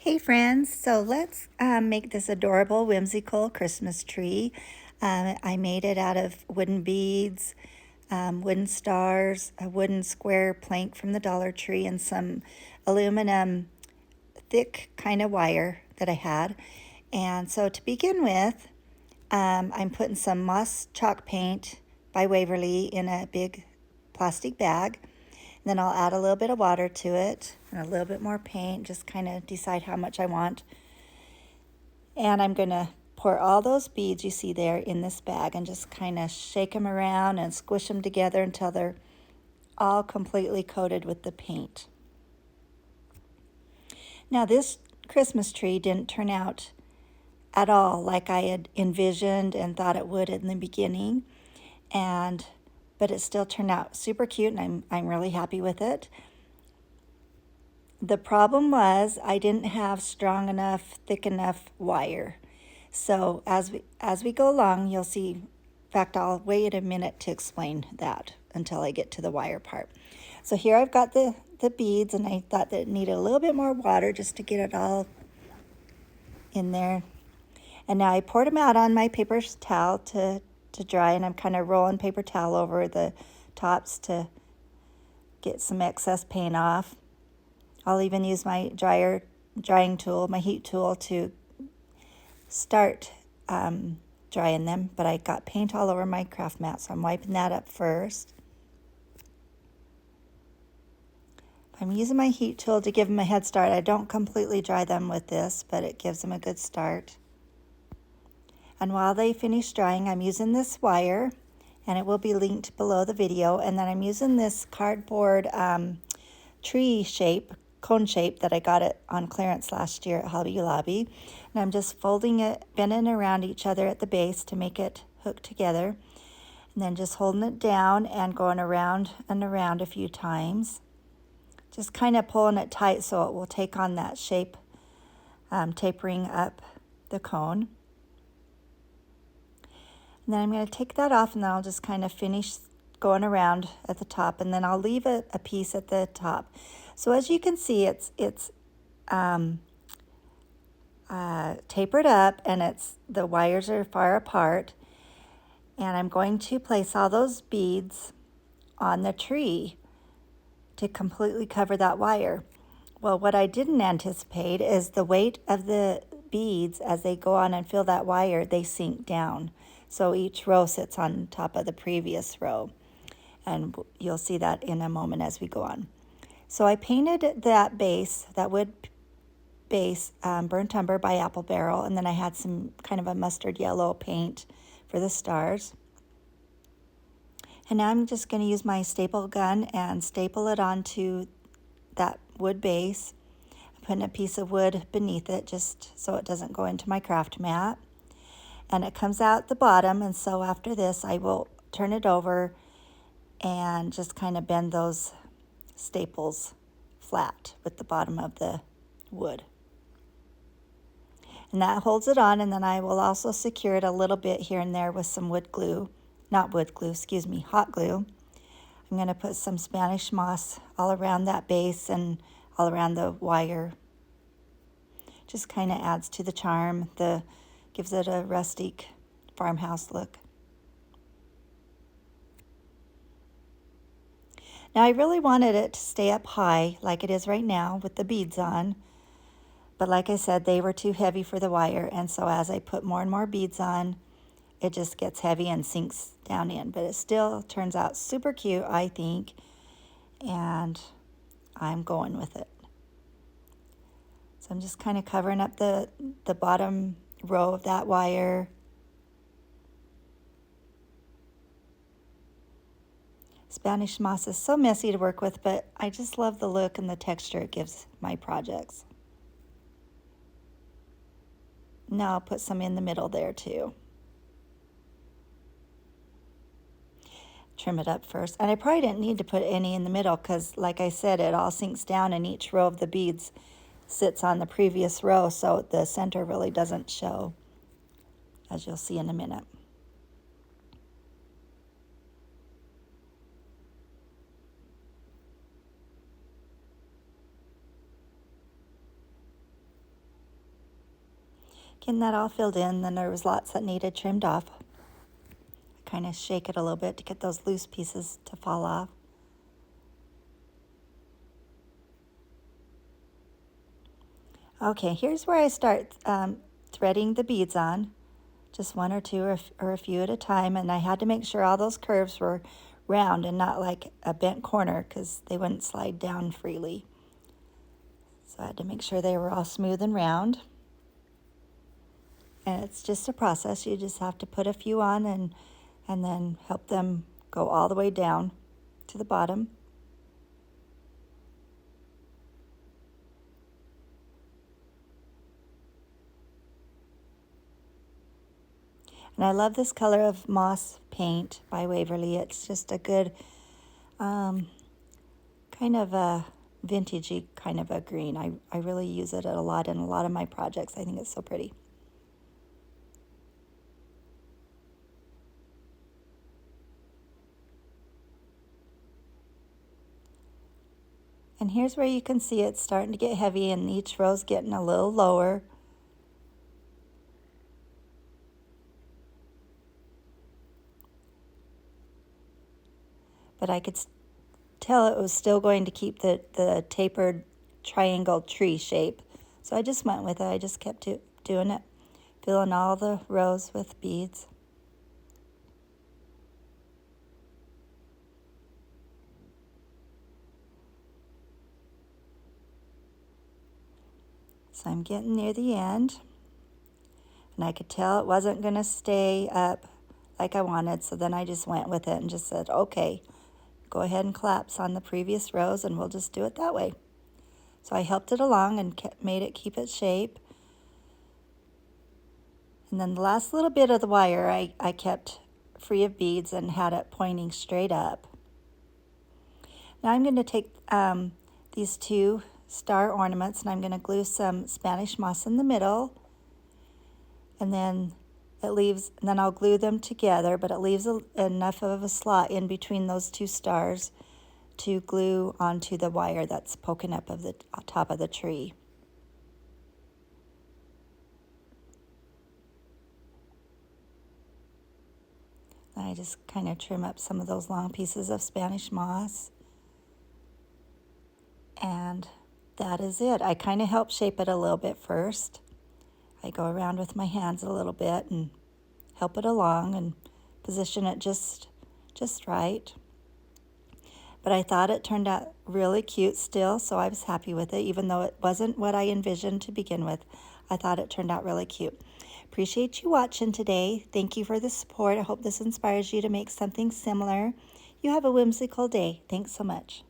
Hey friends, so let's make this adorable whimsical Christmas tree. I made it out of wooden beads, wooden stars, a wooden square plank from the Dollar Tree, and some aluminum thick kind of wire that I had. And so to begin with, I'm putting some moss chalk paint by Waverly in a big plastic bag. Then I'll add a little bit of water to it and a little bit more paint, just kind of decide how much I want. And I'm going to pour all those beads you see there in this bag and just kind of shake them around and squish them together until they're all completely coated with the paint. Now this Christmas tree didn't turn out at all like I had envisioned and thought it would in the beginning, but it still turned out super cute, and I'm really happy with it. The problem was I didn't have strong enough, thick enough wire. So as we go along, you'll see. In fact, I'll wait a minute to explain that until I get to the wire part. So here I've got the beads, and I thought that it needed a little bit more water just to get it all in there. And now I poured them out on my paper towel to dry, and I'm kind of rolling paper towel over the tops to get some excess paint off. I'll even use my drying tool, my heat tool, to start drying them, but I got paint all over my craft mat, so I'm wiping that up first. I'm using my heat tool to give them a head start. I don't completely dry them with this, but it gives them a good start. And while they finish drying, I'm using this wire, and it will be linked below the video. And then I'm using this cardboard cone shape that I got it on clearance last year at Hobby Lobby. And I'm just folding it, bending around each other at the base to make it hook together. And then just holding it down and going around and around a few times. Just kind of pulling it tight so it will take on that shape, tapering up the cone. And then I'm going to take that off, and then I'll just kind of finish going around at the top, and then I'll leave a piece at the top. So as you can see, it's tapered up, and the wires are far apart. And I'm going to place all those beads on the tree to completely cover that wire. Well, what I didn't anticipate is the weight of the beads as they go on and fill that wire, they sink down. So each row sits on top of the previous row. And you'll see that in a moment as we go on. So I painted that base, that wood base, burnt umber by Apple Barrel, and then I had some kind of a mustard yellow paint for the stars. And now I'm just going to use my staple gun and staple it onto that wood base. I'm putting a piece of wood beneath it just so it doesn't go into my craft mat. And it comes out the bottom, and so after this I will turn it over and just kind of bend those staples flat with the bottom of the wood. And that holds it on, and then I will also secure it a little bit here and there with some hot glue. I'm going to put some Spanish moss all around that base and all around the wire. Just kind of adds to the charm, gives it a rustic farmhouse look. Now I really wanted it to stay up high like it is right now with the beads on, but like I said, they were too heavy for the wire, and so as I put more and more beads on, it just gets heavy and sinks down in. But it still turns out super cute, I think, and I'm going with it. So I'm just kind of covering up the bottom row of that wire. Spanish moss is so messy to work with, but I just love the look and the texture it gives my projects. Now I'll put some in the middle there too. Trim it up first. And I probably didn't need to put any in the middle because, like I said, it all sinks down and each row of the beads sits on the previous row, so the center really doesn't show, as you'll see in a minute. Getting that all filled in, then there was lots that needed trimmed off. Kind of shake it a little bit to get those loose pieces to fall off. Okay, here's where I start threading the beads on, just one or two or a few at a time, and I had to make sure all those curves were round and not like a bent corner because they wouldn't slide down freely. So I had to make sure they were all smooth and round. And it's just a process. You just have to put a few on and then help them go all the way down to the bottom. And I love this color of moss paint by Waverly. It's just a good kind of a vintagey kind of a green. I really use it a lot in a lot of my projects. I think it's so pretty. And here's where you can see it's starting to get heavy and each row's getting a little lower. But I could tell it was still going to keep the tapered triangle tree shape. So I just went with it. I just kept doing it, filling all the rows with beads. So I'm getting near the end, and I could tell it wasn't going to stay up like I wanted, so then I just went with it and just said, okay, go ahead and collapse on the previous rows and we'll just do it that way. So I helped it along and made it keep its shape. And then the last little bit of the wire I kept free of beads and had it pointing straight up. Now I'm going to take these two star ornaments and I'm going to glue some Spanish moss in the middle, and then I'll glue them together, but it leaves enough of a slot in between those two stars to glue onto the wire that's poking up of the top of the tree. And I just kind of trim up some of those long pieces of Spanish moss. And that is it. I kind of help shape it a little bit first. I go around with my hands a little bit and help it along and position it just right. But I thought it turned out really cute still, so I was happy with it, even though it wasn't what I envisioned to begin with. I thought it turned out really cute. Appreciate you watching today. Thank you for the support. I hope this inspires you to make something similar. You have a whimsical day. Thanks so much.